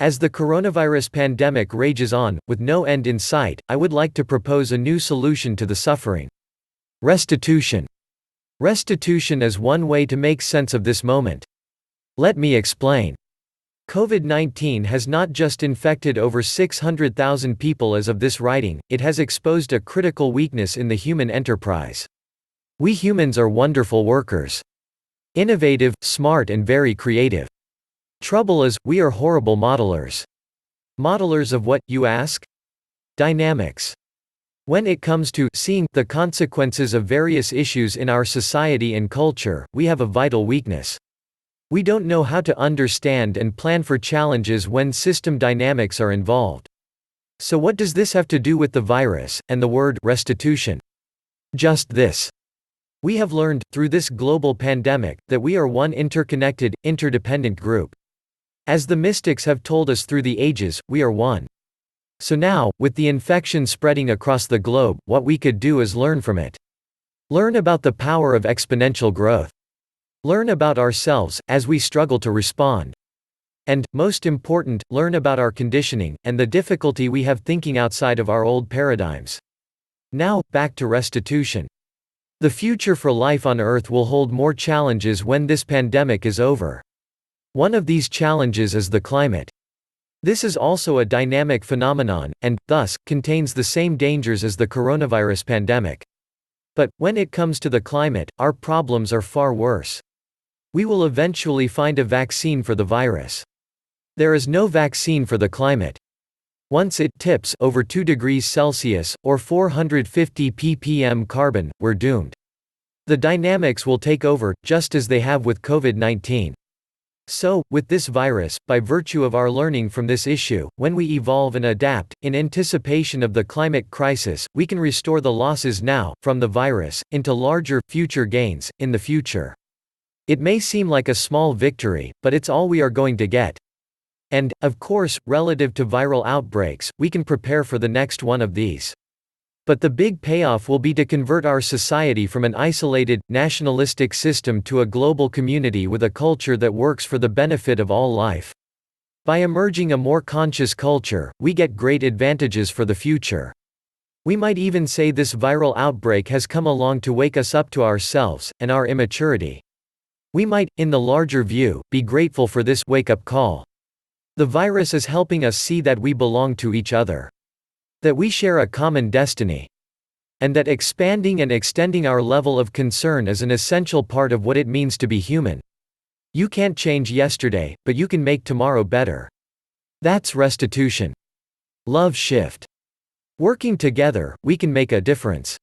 As the coronavirus pandemic rages on, with no end in sight, I would like to propose a new solution to the suffering. Restitution. Restitution is one way to make sense of this moment. Let me explain. COVID-19 has not just infected over 600,000 people as of this writing, it has exposed a critical weakness in the human enterprise. We humans are wonderful workers. Innovative, smart and very creative. Trouble is, we are horrible modelers. Modelers of what, you ask? Dynamics. When it comes to seeing the consequences of various issues in our society and culture, we have a vital weakness. We don't know how to understand and plan for challenges when system dynamics are involved. So what does this have to do with the virus, and the word restitution? Just this. We have learned, through this global pandemic, that we are one interconnected, interdependent group. As the mystics have told us through the ages, we are one. So now, with the infection spreading across the globe, what we could do is learn from it. Learn about the power of exponential growth. Learn about ourselves, as we struggle to respond. And, most important, learn about our conditioning, and the difficulty we have thinking outside of our old paradigms. Now, back to restitution. The future for life on Earth will hold more challenges when this pandemic is over. One of these challenges is the climate. This is also a dynamic phenomenon, and, thus, contains the same dangers as the coronavirus pandemic. But, when it comes to the climate, our problems are far worse. We will eventually find a vaccine for the virus. There is no vaccine for the climate. Once it tips over 2 degrees Celsius, or 450 ppm carbon, we're doomed. The dynamics will take over, just as they have with COVID-19. So, with this virus, by virtue of our learning from this issue, when we evolve and adapt, in anticipation of the climate crisis, we can restore the losses now, from the virus, into larger, future gains, in the future. It may seem like a small victory, but it's all we are going to get. And, of course, relative to viral outbreaks, we can prepare for the next one of these. But the big payoff will be to convert our society from an isolated, nationalistic system to a global community with a culture that works for the benefit of all life. By emerging a more conscious culture, we get great advantages for the future. We might even say this viral outbreak has come along to wake us up to ourselves, and our immaturity. We might, in the larger view, be grateful for this wake-up call. The virus is helping us see that we belong to each other. That we share a common destiny. And that expanding and extending our level of concern is an essential part of what it means to be human. You can't change yesterday, but you can make tomorrow better. That's restitution. Love shift. Working together, we can make a difference.